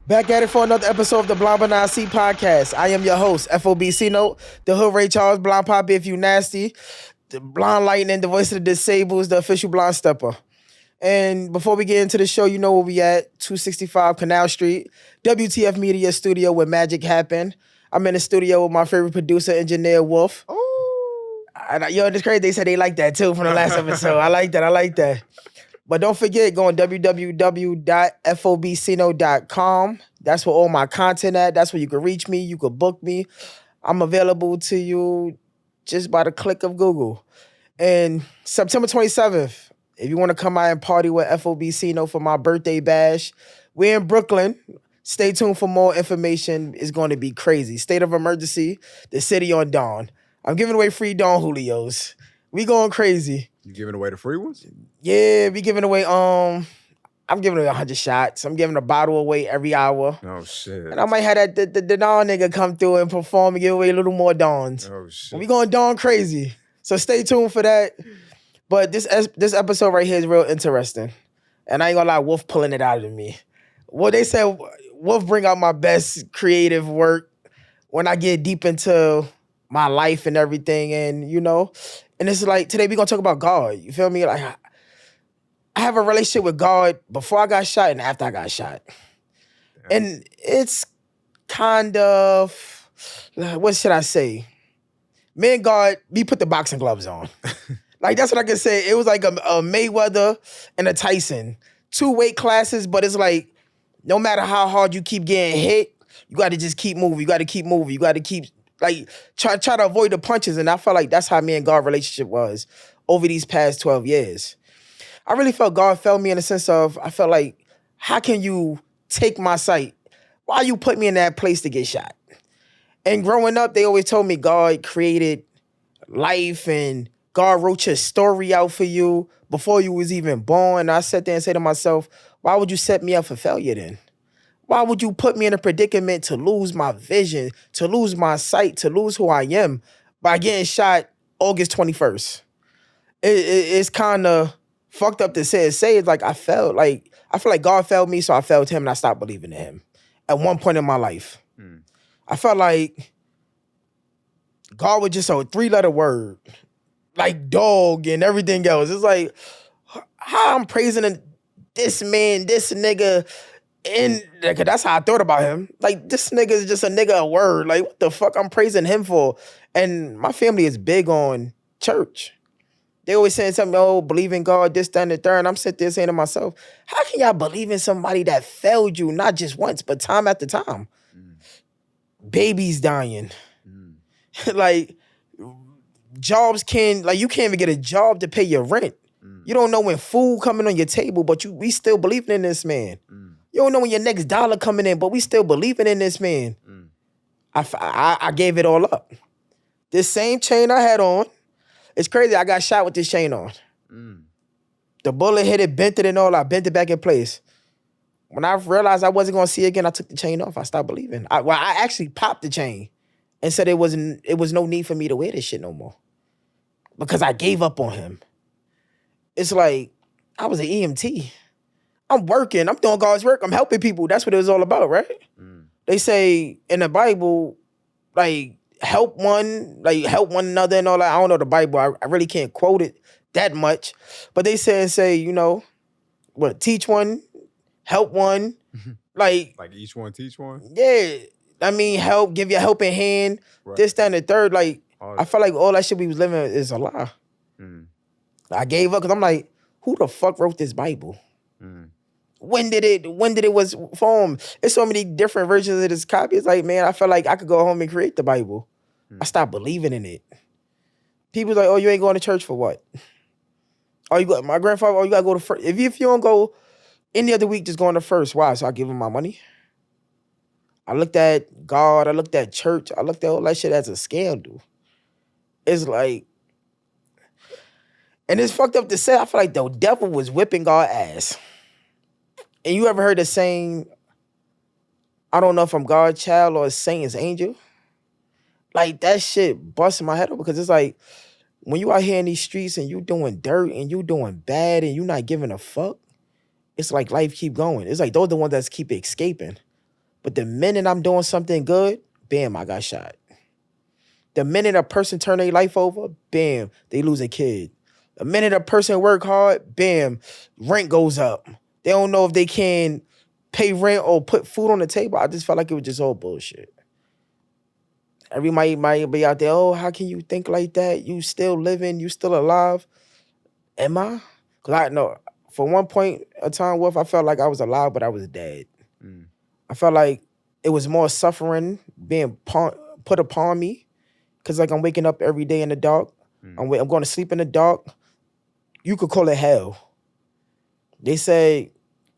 Back at it for another episode of the Blind But Not See podcast. I am your host, FOBC Note, the Hood Ray Charles, Blind Poppy if you nasty, the Blind Lightning, the voice of the disabled, the official Blind Stepper. And before we get into the show, you know where we at, 265 Canal Street, WTF Media Studio where magic happened. I'm in the studio with my favorite producer, engineer Wolf. Yo, it's crazy. They said they like that too from the last episode. I like that. But don't forget, go on www.fobcino.com. That's where all my content at. That's where you can reach me. You can book me. I'm available to you just by the click of Google. And September 27th, if you want to come out and party with FOBcino for my birthday bash, we're in Brooklyn. Stay tuned for more information. It's going to be crazy. State of emergency, the city on Dawn. I'm giving away free Dawn Julios. We going crazy. You giving away the free ones? Yeah, we giving away, I'm giving away 100 shots. I'm giving a bottle away every hour. Oh, shit. And I might have the Dawn nigga come through and perform and give away a little more Dawns. Oh, shit. We going Dawn crazy. So stay tuned for that. But this episode right here is real interesting. And I ain't gonna lie, Wolf pulling it out of me. Well, they said Wolf bring out my best creative work when I get deep into my life and everything. And, you know, and it's like, today we gonna talk about God. You feel me? Like, I have a relationship with God before I got shot and after I got shot. And it's kind of, what should I say? Me and God, we put the boxing gloves on. Like, that's what I can say. It was like a Mayweather and a Tyson. 2 weight classes, but it's like, no matter how hard you keep getting hit, you got to just keep moving. You got to keep moving. You got to keep, like, try to avoid the punches. And I felt like that's how me and God relationship was over these past 12 years. I really felt God felt me in the sense of, I felt like, how can you take my sight? Why you put me in that place to get shot? And growing up, they always told me God created life and God wrote your story out for you before you was even born. And I sat there and said to myself, why would you set me up for failure then? Why would you put me in a predicament to lose my vision, to lose my sight, to lose who I am by getting shot August 21st? It's kind of fucked up to say it's like I feel like God failed me, so I failed him and I stopped believing in him at one point in my life. I felt like God was just a 3-letter word, like dog and everything else. It's like, how I'm praising this man, this nigga, and that's how I thought about him. Like, this nigga is just a nigga, a word. Like, what the fuck I'm praising him for? And my family is big on church. They always saying something, oh, believe in God, this, that, and the third. And I'm sitting there saying to myself, how can y'all believe in somebody that failed you, not just once, but time after time? Babies dying. Like, jobs you can't even get a job to pay your rent. You don't know when food coming on your table, but we still believing in this man. You don't know when your next dollar coming in, but we still believing in this man. I gave it all up. This same chain I had on, it's crazy. I got shot with this chain on. The bullet hit it, bent it and all. I bent it back in place. When I realized I wasn't gonna see it again, I took the chain off. I stopped believing. I actually popped the chain and said it was no need for me to wear this shit no more because I gave up on him. It's like I was an EMT. I'm working. I'm doing God's work. I'm helping people. That's what it was all about, right? They say in the Bible, like, help one another and all that. I don't know the Bible. I really can't quote it that much. But they say, you know, teach one, help one. Like each one teach one? Yeah. I mean, help, give your helping hand, right. This, that, and the third. Like, I felt like all that shit we was living is a lie. I gave up because I'm like, who the fuck wrote this Bible? When did it was formed? It's so many different versions of this copy. It's like, man, I felt like I could go home and create the Bible. I stopped believing in it. People's like, oh, you ain't going to church for what? Oh, my grandfather, oh, you gotta go to first. If you don't go any other week, just going to first. Why? So I give him my money. I looked at God, I looked at church, I looked at all that shit as a scandal. It's like, and it's fucked up to say, I feel like the devil was whipping God's ass. And you ever heard the saying, I don't know if I'm God's child or a Satan's angel? Like, that shit busting my head up because it's like, when you out here in these streets and you doing dirt and you doing bad and you not giving a fuck, it's like life keep going. It's like those are the ones that keep escaping. But the minute I'm doing something good, bam, I got shot. The minute a person turn their life over, bam, they lose a kid. The minute a person work hard, bam, rent goes up. They don't know if they can pay rent or put food on the table. I just felt like it was just all bullshit. Everybody might be out there, oh, how can you think like that? You still living, you still alive. Am I? Because I know, for one point of time, Wolf, I felt like I was alive, but I was dead. I felt like it was more suffering being put upon me. Because like I'm waking up every day in the dark. I'm going to sleep in the dark. You could call it hell. They say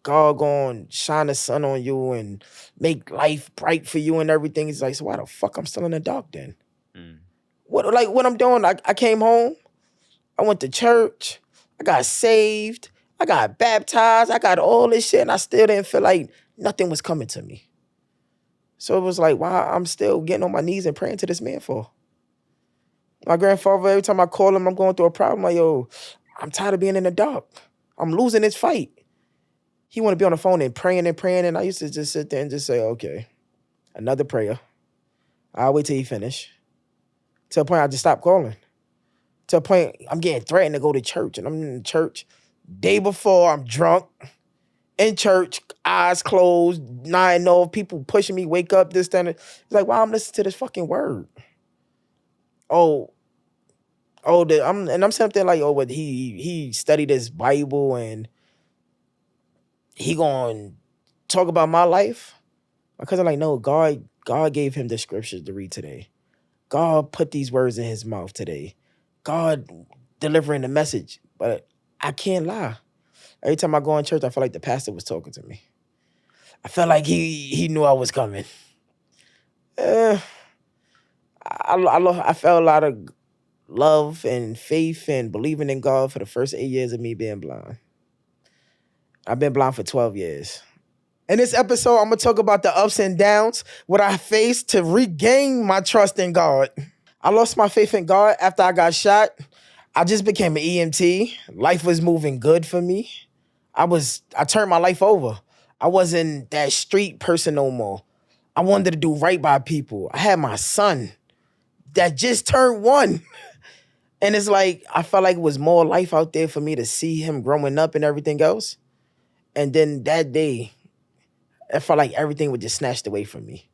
God gonna shine the sun on you and make life bright for you and everything. It's like, so why the fuck I'm still in the dark then? What I'm doing? I came home. I went to church. I got saved. I got baptized. I got all this shit, and I still didn't feel like nothing was coming to me. So it was like, why I'm still getting on my knees and praying to this man for? My grandfather, every time I call him, I'm going through a problem. Like, yo, I'm tired of being in the dark. I'm losing this fight. He want to be on the phone and praying, and I used to just sit there and just say, okay, another prayer. I'll wait till he finish. To a point I just stopped calling. To a point I'm getting threatened to go to church, and I'm in church. Day before, I'm drunk, in church, eyes closed, now I know people pushing me, wake up, this, that. It's like, why I'm listening to this fucking word? I'm sitting there like, but he studied his Bible and he gonna talk about my life? Because I'm like, no, God gave him the scriptures to read today. God put these words in his mouth today. God delivering the message. But I can't lie. Every time I go in church, I feel like the pastor was talking to me. I felt like he knew I was coming. I felt a lot of love and faith and believing in God for the first 8 years of me being blind. I've been blind for 12 years. In this episode, I'm going to talk about the ups and downs, what I faced to regain my trust in God. I lost my faith in God after I got shot. I just became an EMT. Life was moving good for me. I turned my life over. I wasn't that street person no more. I wanted to do right by people. I had my son that just turned 1. And it's like, I felt like it was more life out there for me to see him growing up and everything else. And then that day, I felt like everything was just snatched away from me.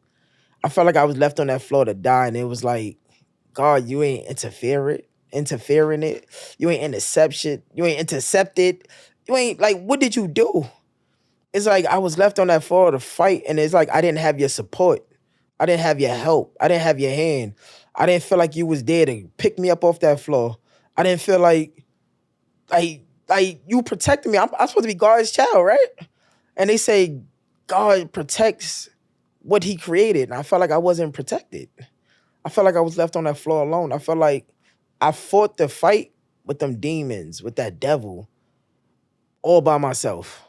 I felt like I was left on that floor to die, and it was like, God, you ain't interfering it. You ain't intercepted. You ain't like, what did you do? It's like I was left on that floor to fight, and it's like I didn't have your support. I didn't have your help. I didn't have your hand. I didn't feel like you was there to pick me up off that floor. I didn't feel like you protected me. I'm supposed to be God's child, right? And they say God protects what he created. And I felt like I wasn't protected. I felt like I was left on that floor alone. I felt like I fought the fight with them demons, with that devil, all by myself.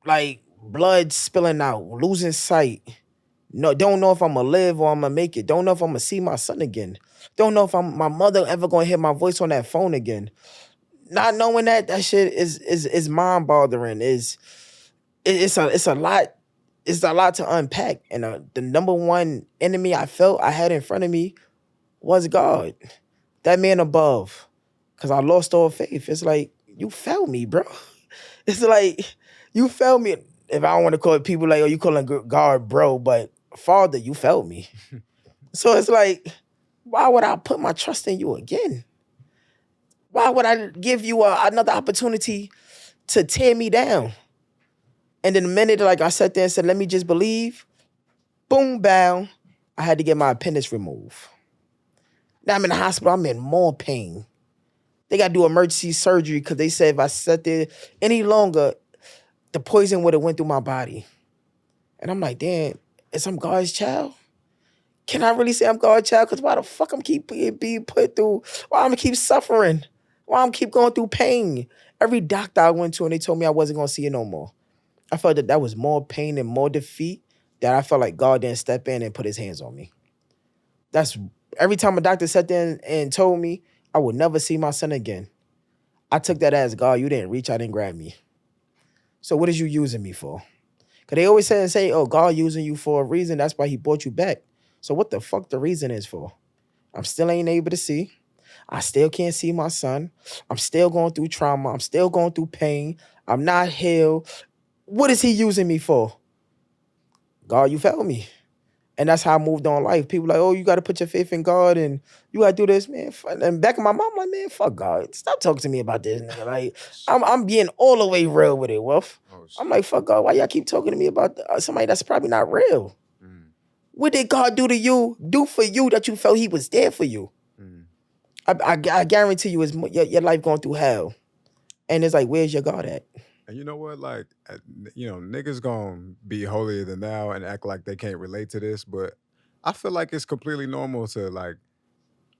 Like blood spilling out, losing sight. No, don't know if I'm gonna live or I'm gonna make it. Don't know if I'm gonna see my son again. Don't know if my mother ever gonna hear my voice on that phone again. Not knowing that shit is mind bothering. It's a lot. It's a lot to unpack. And the number one enemy I felt I had in front of me was God, that man above. Cause I lost all faith. It's like, you failed me, bro. It's like, you failed me. If I don't want to call it, people like, oh, you calling God bro, but Father, you failed me. So it's like, why would I put my trust in you again? Why would I give you another opportunity to tear me down? And then the minute like I sat there and said, let me just believe, boom, bow, I had to get my appendix removed. Now I'm in the hospital, I'm in more pain. They got to do emergency surgery because they said if I sat there any longer, the poison would have went through my body. And I'm like, damn, is I'm God's child? Can I really say I'm God's child? Because why the fuck I'm keep being put through? Why I'm keep suffering? Why I'm keep going through pain? Every doctor I went to and they told me I wasn't going to see it no more. I felt that was more pain and more defeat that I felt like God didn't step in and put his hands on me. That's every time a doctor sat there and told me I would never see my son again. I took that as, God, you didn't reach out and grab me. So what is you using me for? Because they always say, oh, God using you for a reason. That's why he brought you back. So what the fuck the reason is for? I'm still ain't able to see. I still can't see my son. I'm still going through trauma. I'm still going through pain. I'm not healed. What is he using me for? God, you failed me. And that's how I moved on life. People like, oh, you got to put your faith in God and you got to do this, man. And back in my mom, like, man, fuck God. Stop talking to me about this, nigga. Like, I'm being all the way real with it, Wolf. Oh, I'm like, fuck God. Why y'all keep talking to me about somebody that's probably not real? Mm. What did God do to you, do for you that you felt he was there for you? Mm. I guarantee you, it's your life going through hell. And it's like, where's your God at? And you know what? Like, niggas gonna be holier than thou and act like they can't relate to this, but I feel like it's completely normal to like,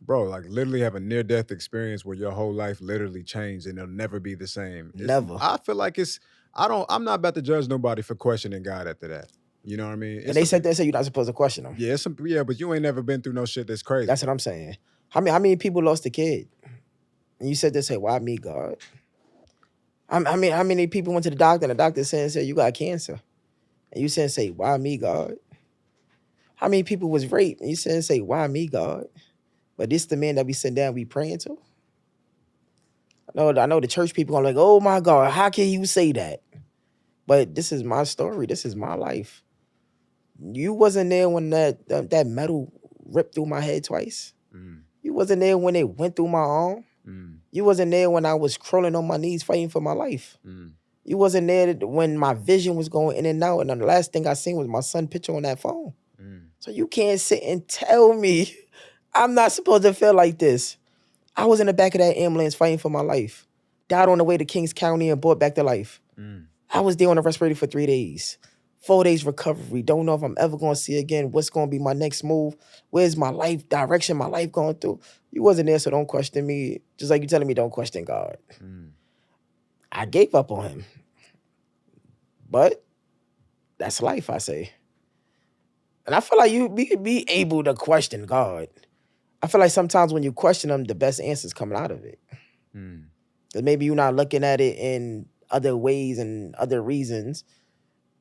bro, like literally have a near death experience where your whole life literally changed and it'll never be the same. Never. I feel like I'm not about to judge nobody for questioning God after that. You know what I mean? And they said you're not supposed to question them. Yeah, but you ain't never been through no shit that's crazy. That's what I'm saying. How many people lost a kid? And you said they say, why me, God? How many people went to the doctor and the doctor said you got cancer? And you said, say, why me, God? How many people was raped? And you said, say, why me, God? But this the man that we sit down, we praying to? I know the church people are like, oh my God, how can you say that? But this is my story. This is my life. You wasn't there when that metal ripped through my head twice. Mm. You wasn't there when it went through my arm. Mm. You wasn't there when I was crawling on my knees fighting for my life. Mm. You wasn't there when my vision was going in and out. And the last thing I seen was my son picture on that phone. Mm. So you can't sit and tell me I'm not supposed to feel like this. I was in the back of that ambulance fighting for my life. Died on the way to Kings County and brought back to life. Mm. I was there on a respirator for 3 days. 4 days recovery. Don't know if I'm ever going to see again. What's going to be my next move? Where's my life direction, my life going through? You wasn't there, so don't question me. Just like you telling me don't question God. Mm. I gave up on him. But that's life, I say. And I feel like you be able to question God. I feel like sometimes when you question him, the best answer's coming out of it. Mm. Because maybe you're not looking at it in other ways and other reasons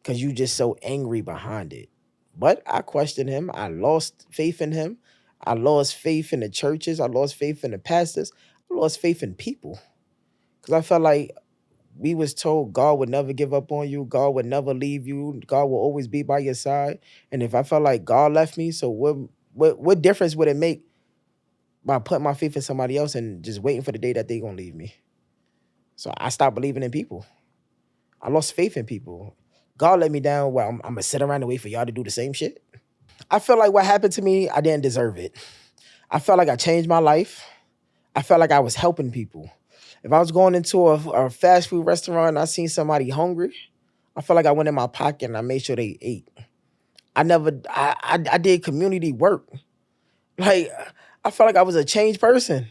because you just so angry behind it. But I questioned him. I lost faith in him. I lost faith in the churches. I lost faith in the pastors. I lost faith in people. Because I felt like we was told God would never give up on you. God would never leave you. God will always be by your side. And if I felt like God left me, so what difference would it make by putting my faith in somebody else and just waiting for the day that they gonna leave me? So I stopped believing in people. I lost faith in people. God let me down. Well, I'm gonna sit around and wait for y'all to do the same shit. I feel like what happened to me, I didn't deserve it. I felt like I changed my life. I felt like I was helping people. If I was going into a fast food restaurant and I seen somebody hungry, I felt like I went in my pocket and I made sure they ate. I did community work. Like, I felt like I was a changed person.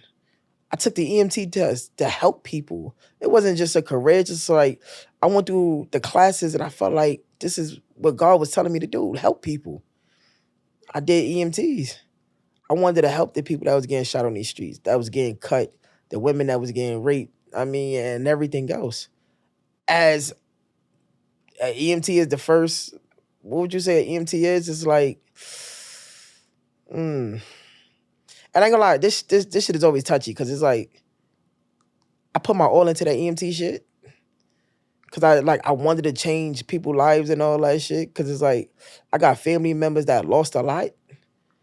I took the EMT test to help people. It wasn't just a career, just like I went through the classes and I felt like this is what God was telling me to do, help people. I did EMTs. I wanted to help the people that was getting shot on these streets, that was getting cut, the women that was getting raped, and everything else. As an EMT is the first, what would you say an EMT is? It's like, And I ain't gonna lie, this shit is always touchy because it's like I put my all into that EMT shit because I wanted to change people's lives and all that shit because it's like I got family members that lost a lot,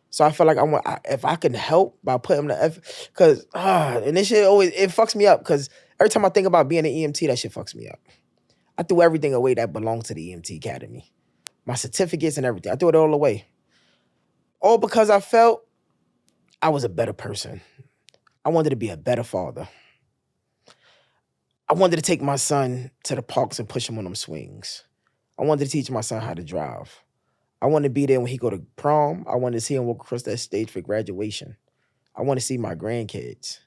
so I feel like if I can help by putting them to effort because and this shit always it fucks me up because every time I think about being an EMT, that shit fucks me up. I threw everything away that belonged to the EMT Academy, my certificates and everything. I threw it all away, all because I felt I was a better person. I wanted to be a better father. I wanted to take my son to the parks and push him on them swings. I wanted to teach my son how to drive. I wanted to be there when he go to prom. I wanted to see him walk across that stage for graduation. I want to see my grandkids.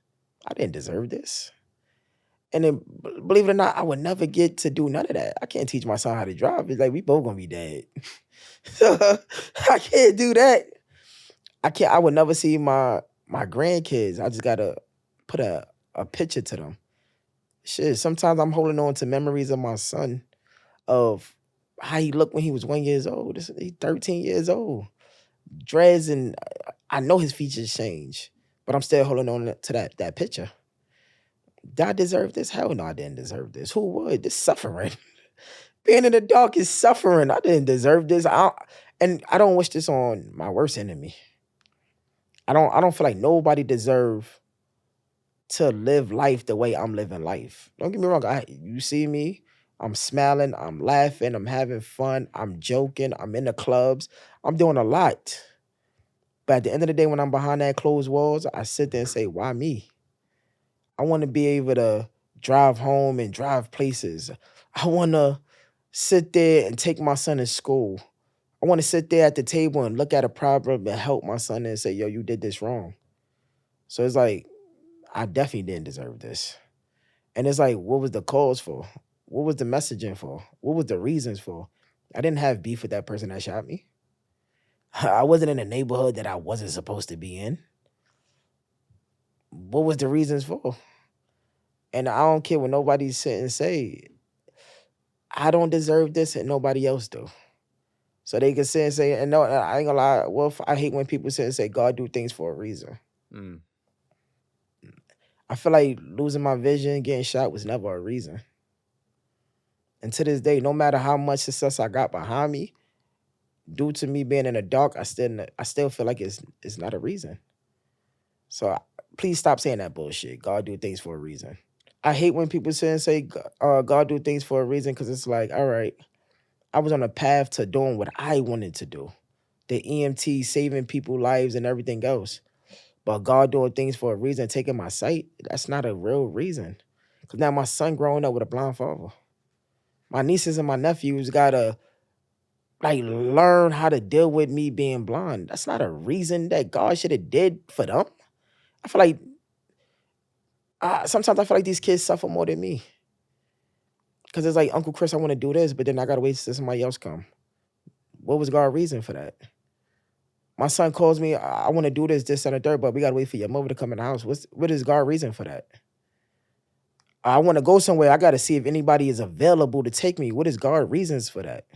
I didn't deserve this. And then, believe it or not, I would never get to do none of that. I can't teach my son how to drive. It's like we both gonna be dead. So I can't do that. I would never see my grandkids. I just gotta put a picture to them. Shit, sometimes I'm holding on to memories of my son, of how he looked when he was 1 year old. He's 13 years old. Dreads, and I know his features change, but I'm still holding on to that picture. Did I deserve this? Hell no, I didn't deserve this. Who would? This suffering. Being in the dark is suffering. I didn't deserve this. And I don't wish this on my worst enemy. I don't feel like nobody deserve to live life the way I'm living life. Don't get me wrong. You see me, I'm smiling, I'm laughing, I'm having fun, I'm joking, I'm in the clubs, I'm doing a lot. But at the end of the day, when I'm behind that closed walls, I sit there and say, why me? I want to be able to drive home and drive places. I want to sit there and take my son to school. I want to sit there at the table and look at a problem and help my son and say, yo, you did this wrong. So it's like, I definitely didn't deserve this. And it's like, what was the cause for? What was the messaging for? What was the reasons for? I didn't have beef with that person that shot me. I wasn't in a neighborhood that I wasn't supposed to be in. What was the reasons for? And I don't care what nobody sit and say. I don't deserve this and nobody else do. So they can sit and say, and no, I ain't gonna lie, well, I hate when people sit and say God do things for a reason. Mm. I feel like losing my vision, getting shot was never a reason. And to this day, no matter how much success I got behind me, due to me being in the dark, I still feel like it's not a reason. So please stop saying that bullshit. God do things for a reason. I hate when people sit and say God do things for a reason, because it's like, all right, I was on a path to doing what I wanted to do. The EMT, saving people's lives and everything else. But God doing things for a reason, taking my sight, that's not a real reason. Because now my son growing up with a blind father. My nieces and my nephews gotta learn how to deal with me being blind. That's not a reason that God should have did for them. I feel like sometimes I feel like these kids suffer more than me. Because it's like, Uncle Chris, I want to do this, but then I gotta wait till somebody else come. What was God's reason for that? My son calls me, I want to do this, and a third, but we gotta wait for your mother to come in the house. What is God's reason for that? I want to go somewhere. I gotta see if anybody is available to take me. What is God's reasons for that?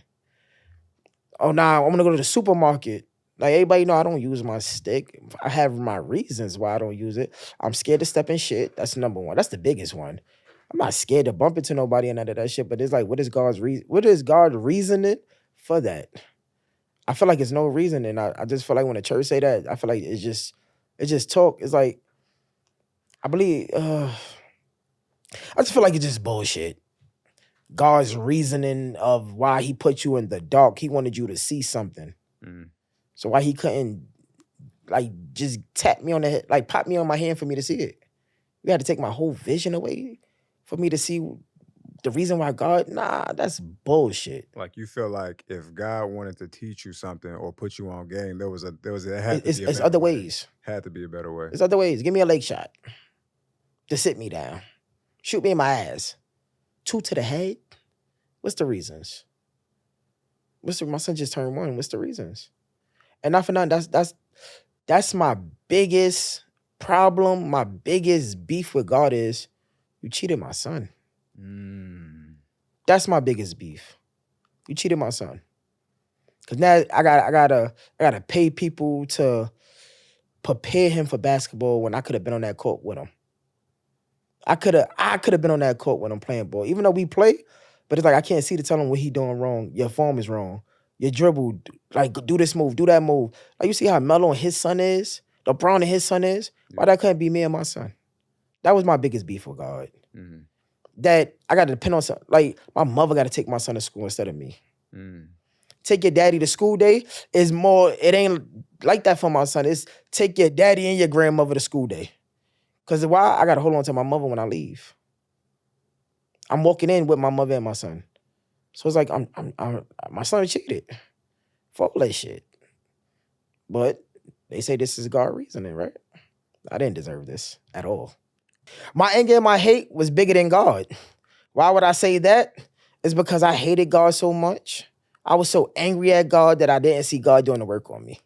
Oh, nah, I'm gonna go to the supermarket. Like, everybody know I don't use my stick. I have my reasons why I don't use it. I'm scared to step in shit. That's number one. That's the biggest one. I'm not scared to bump into nobody and none of that shit, but it's like, what is God's reasoning for that? I feel like it's no reason, and I just feel like when the church say that, I feel like it's just talk. It's like, I believe, I just feel like it's just bullshit. God's reasoning of why he put you in the dark, he wanted you to see something. Mm. So why he couldn't just tap me on the head, pop me on my hand for me to see it? You had to take my whole vision away for me to see the reason why God, nah, that's bullshit. Like, you feel like if God wanted to teach you something or put you on game, there had to be a It's better other way. ways. Had to be a better way. There's other ways. Give me a leg shot. Just sit me down. Shoot me in my ass. 2 to the head. What's the reasons? My son just turned 1. What's the reasons? And not for nothing, that's my biggest problem. My biggest beef with God is you cheated my son. Mm. That's my biggest beef. You cheated my son. Cause now I gotta pay people to prepare him for basketball when I could have been on that court with him. I could have been on that court when I'm playing ball, even though we play. But it's like, I can't see to tell him what he doing wrong. Your form is wrong. Your dribble, do this move, do that move. Like, you see how Melo and his son is? LeBron and his son is? Why that couldn't be me and my son? That was my biggest beef with God. Mm-hmm. That I got to depend on something. Like, my mother got to take my son to school instead of me. Mm. Take your daddy to school day is more, it ain't like that for my son. It's take your daddy and your grandmother to school day. Because why? I got to hold on to my mother when I leave. I'm walking in with my mother and my son. So it's like, my son cheated for all that shit. But they say this is God reasoning, right? I didn't deserve this at all. My anger and my hate was bigger than God. Why would I say that? It's because I hated God so much. I was so angry at God that I didn't see God doing the work on me.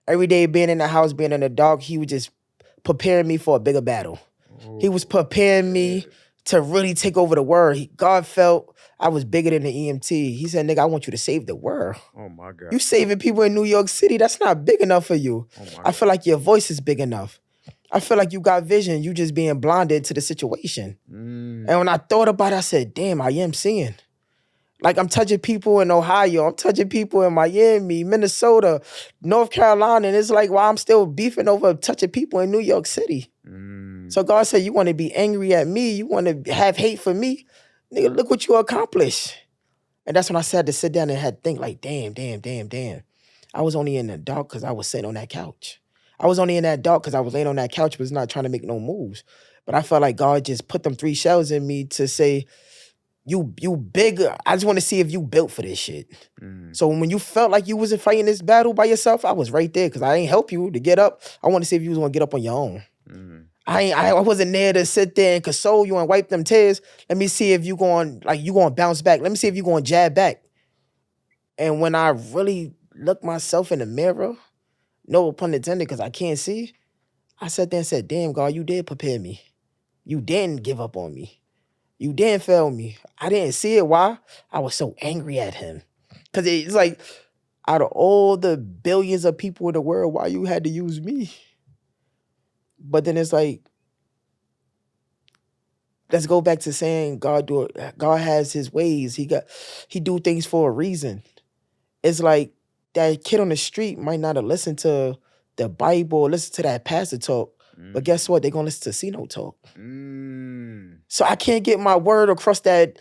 Every day being in the house, being in the dark, he was just preparing me for a bigger battle. He was preparing me to really take over the world. God felt I was bigger than the EMT. He said, nigga, I want you to save the world. Oh my God. You saving people in New York City, that's not big enough for you. Oh my I God. feel like your voice is big enough. I feel like you got vision. You just being blinded to the situation. And when I thought about it, I said, damn, I am seeing. Like, I'm touching people in Ohio. I'm touching people in Miami, Minnesota, North Carolina. And it's like, why I'm still beefing over touching people in New York City. So God said, you want to be angry at me? You want to have hate for me? Nigga, look what you accomplished. And that's when I said to sit down and had to think like, damn. I was only in the dark because I was sitting on that couch. I was only in that dark because I was laying on that couch, but not trying to make no moves. But I felt like God just put them 3 shells in me to say, you bigger. I just want to see if you built for this shit. So when you felt like you wasn't fighting this battle by yourself, I was right there because I ain't help you to get up. I want to see if you was gonna get up on your own. I wasn't there to sit there and console you and wipe them tears. Let me see if you going bounce back. Let me see if you going jab back. And when I really looked myself in the mirror, no pun intended, because I can't see, I sat there and said, damn, God, you did prepare me. You didn't give up on me. You didn't fail me. I didn't see it. Why? I was so angry at him. Because it's like, out of all the billions of people in the world, why you had to use me? But then it's like, let's go back to saying God has his ways. He do things for a reason. It's like that kid on the street might not have listened to the Bible or listen to that pastor talk. But guess what? They're gonna listen to Cino talk. So I can't get my word across that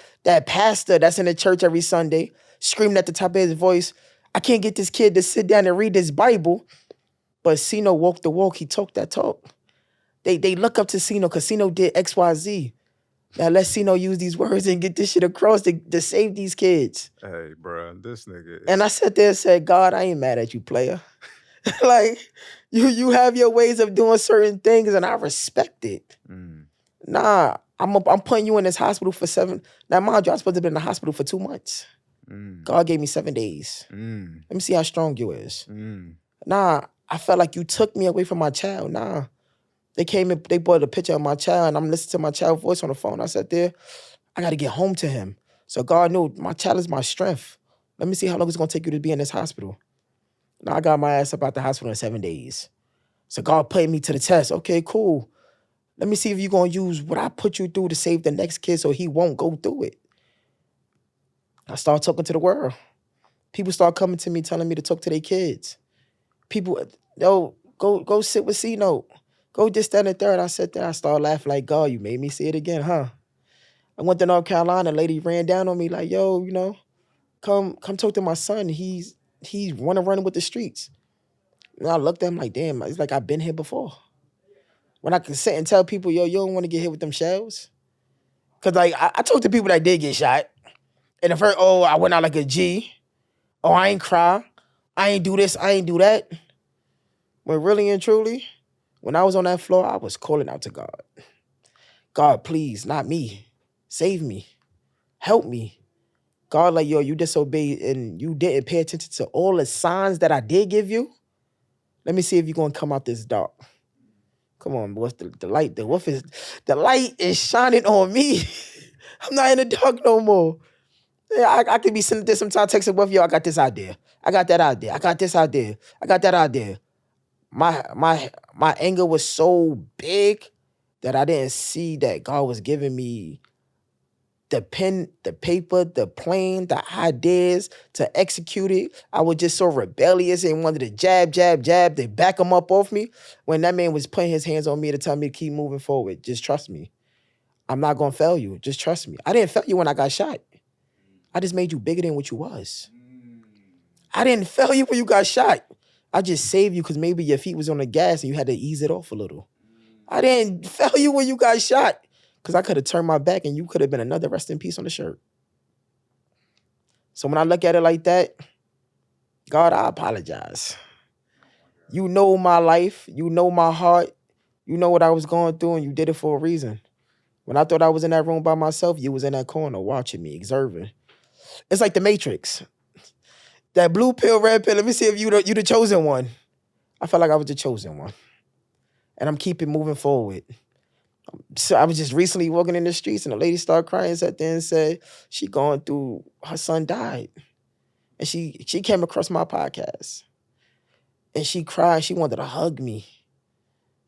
pastor that's in the church every Sunday, screaming at the top of his voice. I can't get this kid to sit down and read this Bible. But Cino walked the walk, he talked that talk. They look up to Cino because Cino did XYZ. Now let Cino use these words and get this shit across to save these kids. Hey, bro, this nigga is... And I sat there and said, God, I ain't mad at you, player. Like, you have your ways of doing certain things, and I respect it. Nah, I'm putting you in this hospital for 7. Now, mind you, I'm supposed to be in the hospital for 2 months. God gave me 7 days. Let me see how strong you is. Nah, I felt like you took me away from my child. Nah. They came and they brought a picture of my child, and I'm listening to my child's voice on the phone. I sat there, I got to get home to him. So God knew my child is my strength. Let me see how long it's going to take you to be in this hospital. Now I got my ass up out the hospital in 7 days. So God put me to the test. Okay, cool. Let me see if you're going to use what I put you through to save the next kid so he won't go through it. I started talking to the world. People start coming to me telling me to talk to their kids. People, yo, go sit with C-Note. Go this, that, and the third. I sat there, I started laughing like, God, you made me see it again, huh? I went to North Carolina, a lady ran down on me like, yo, come talk to my son. He's running with the streets. And I looked at him like, damn, it's like I've been here before. When I can sit and tell people, yo, you don't want to get hit with them shells. Because like, I talked to people that did get shot. And the first, I went out like a G. Oh, I ain't cry. I ain't do this, I ain't do that. But really and truly, when I was on that floor, I was calling out to God. God, please, not me. Save me. Help me. God, like, yo, you disobeyed and you didn't pay attention to all the signs that I did give you. Let me see if you're going to come out this dark. Come on, boys. The light is shining on me. I'm not in the dark no more. Yeah, I could be sitting there sometimes texting with you. I got this idea. I got that idea. I got this idea. I got that idea. My anger was so big that I didn't see that God was giving me the pen, the paper, the plan, the ideas to execute it. I was just so rebellious and wanted to jab, to back him up off me. When that man was putting his hands on me to tell me to keep moving forward, just trust me. I'm not going to fail you. Just trust me. I didn't fail you when I got shot. I just made you bigger than what you was. I didn't fail you when you got shot. I just saved you because maybe your feet was on the gas and you had to ease it off a little. I didn't fail you when you got shot because I could have turned my back and you could have been another rest in peace on the shirt. So when I look at it like that, God, I apologize. You know my life. You know my heart. You know what I was going through and you did it for a reason. When I thought I was in that room by myself, you was in that corner watching me, observing. It's like the Matrix. That blue pill, red pill, let me see if you the chosen one. I felt like I was the chosen one. And I'm keeping moving forward. So I was just recently walking in the streets and a lady started crying, sat there and said she going through, her son died. And she came across my podcast and she cried. She wanted to hug me.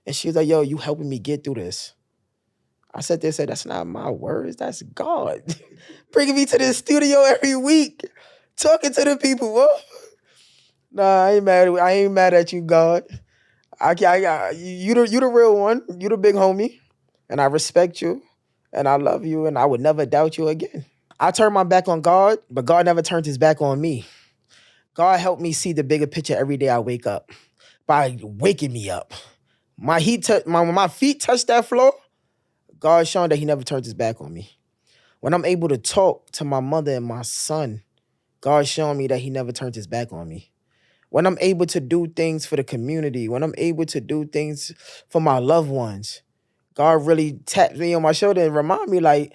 And she was like, yo, you helping me get through this. I sat there and said, that's not my words. That's God. Bringing me to the studio every week, talking to the people. Whoa. Nah, I ain't mad at you, God. You the real one. You the big homie. And I respect you. And I love you. And I would never doubt you again. I turned my back on God, but God never turned his back on me. God helped me see the bigger picture every day I wake up by waking me up. My my feet touch that floor. God showing that he never turned his back on me. When I'm able to talk to my mother and my son, God showing me that he never turned his back on me. When I'm able to do things for the community, when I'm able to do things for my loved ones, God really tapped me on my shoulder and remind me like,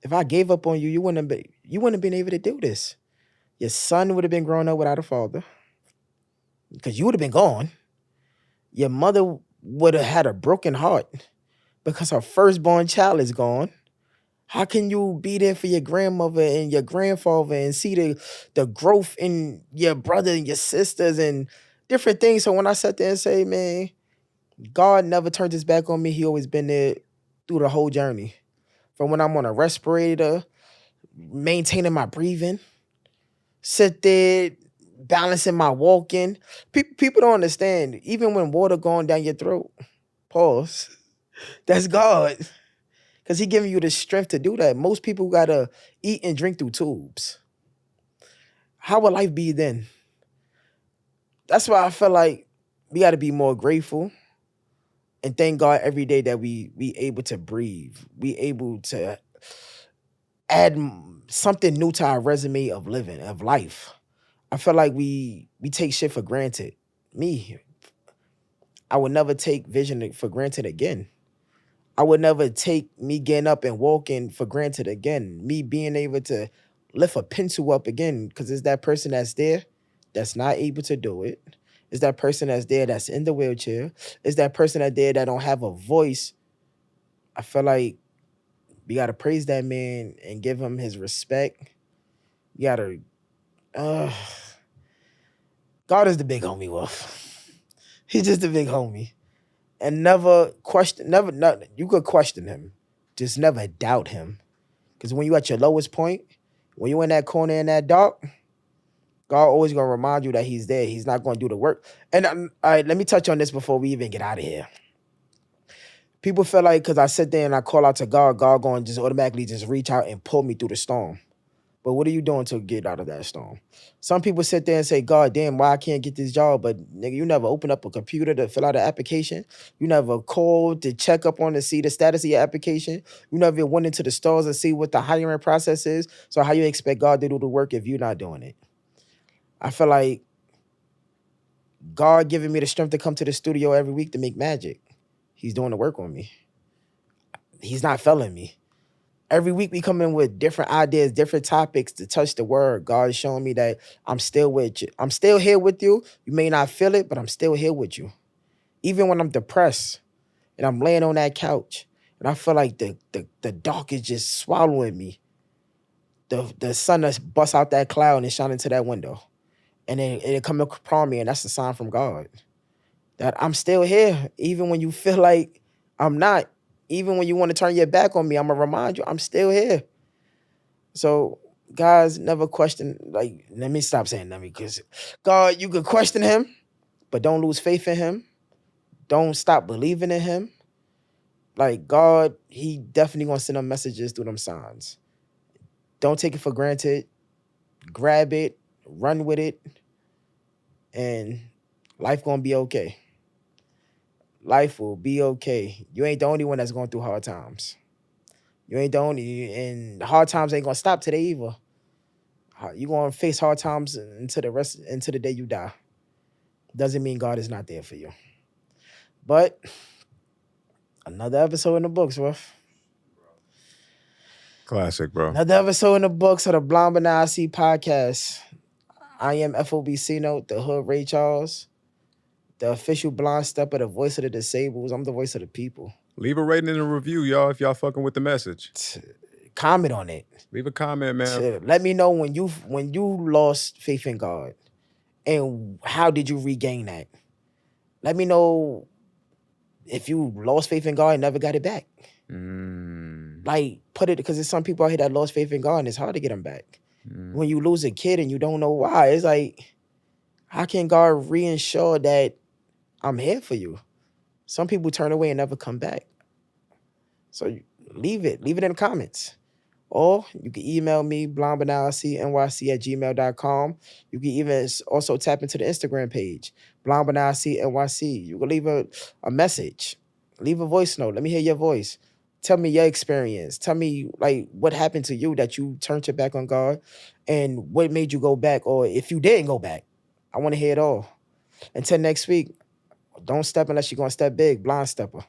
if I gave up on you, you wouldn't have been able to do this. Your son would have been growing up without a father because you would have been gone. Your mother would have had a broken heart because her firstborn child is gone. How can you be there for your grandmother and your grandfather and see the growth in your brother and your sisters and different things? So when I sat there and say, man, God never turned his back on me. He always been there through the whole journey. From when I'm on a respirator, maintaining my breathing, sit there, balancing my walking. People don't understand. Even when water going down your throat, pause. That's God. Because he giving you the strength to do that. Most people gotta eat and drink through tubes. How would life be then? That's why I feel like we gotta be more grateful and thank God every day that we able to breathe. We able to add something new to our resume of living, of life. I feel like we take shit for granted. Me, I would never take vision for granted again. I would never take me getting up and walking for granted again. Me being able to lift a pencil up again, because it's that person that's there that's not able to do it. It's that person that's there that's in the wheelchair. It's that person that's there that don't have a voice. I feel like we gotta praise that man and give him his respect. You gotta uh God is the big homie, Wolf. He's just the big homie. And never question, you could question him. Just never doubt him. Because when you at your lowest point, when you in that corner in that dark, God always gonna remind you that he's there. He's not gonna do the work. And all right, let me touch on this before we even get out of here. People feel like because I sit there and I call out to God, God gonna just automatically just reach out and pull me through the storm. But what are you doing to get out of that storm? Some people sit there and say, God damn, why I can't get this job? But nigga, you never open up a computer to fill out an application. You never called to check up on to see the status of your application. You never went into the stores to see what the hiring process is. So how you expect God to do the work if you're not doing it? I feel like God giving me the strength to come to the studio every week to make magic. He's doing the work on me. He's not failing me. Every week we come in with different ideas, different topics to touch the word. God is showing me that I'm still with you. I'm still here with you. You may not feel it, but I'm still here with you. Even when I'm depressed and I'm laying on that couch and I feel like the dark is just swallowing me. The sun that's busts out that cloud and shine into that window. And then it come upon me, and that's a sign from God that I'm still here, even when you feel like I'm not. Even when you want to turn your back on me, I'm gonna remind you I'm still here. So guys, never question. Like, let me stop saying that because God, you could question him, but don't lose faith in him. Don't stop believing in him. Like God, he definitely gonna send them messages through them signs. Don't take it for granted. Grab it, run with it, and life gonna be okay. Life will be okay. You ain't the only one that's going through hard times. You ain't the only, and hard times ain't gonna stop today either. You gonna face hard times until the day you die. Doesn't mean God is not there for you. But another episode in the books, Ruff. Classic, bro. Another episode in the books of the Blind But Now I See podcast. I am FOBC Note, the Hood Ray Charles, the official blind stepper, the voice of the disabled. I'm the voice of the people. Leave a rating and a review, y'all, if y'all fucking with the message. Comment on it. Leave a comment, man. Let me know when you lost faith in God, and how did you regain that? Let me know if you lost faith in God and never got it back. Like, put it, because there's some people out here that lost faith in God and it's hard to get them back. When you lose a kid and you don't know why, it's like, how can God reinsure that I'm here for you? Some people turn away and never come back. So leave it in the comments. Or you can email me, blondbanalcnyc@gmail.com. You can even also tap into the Instagram page, blondbanalcnyc. You can leave a message. Leave a voice note. Let me hear your voice. Tell me your experience. Tell me, like, what happened to you that you turned your back on God, and what made you go back, or if you didn't go back. I want to hear it all. Until next week, don't step unless you're going to step big. Blind stepper.